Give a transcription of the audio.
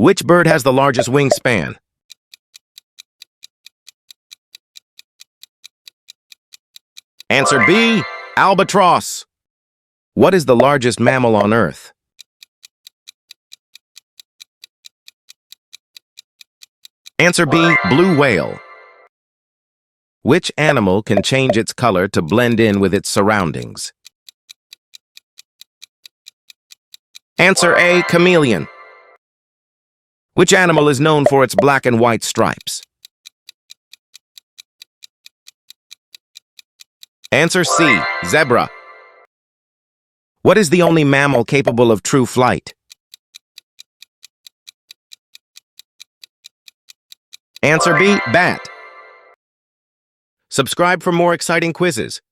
Which bird has the largest wingspan? Answer B, albatross. What is the largest mammal on Earth? Answer B, blue whale. Which animal can change its color to blend in with its surroundings? Answer A, chameleon. Which animal is known for its black and white stripes? Answer C, zebra. What is the only mammal capable of true flight? Answer B, bat. Subscribe for more exciting quizzes.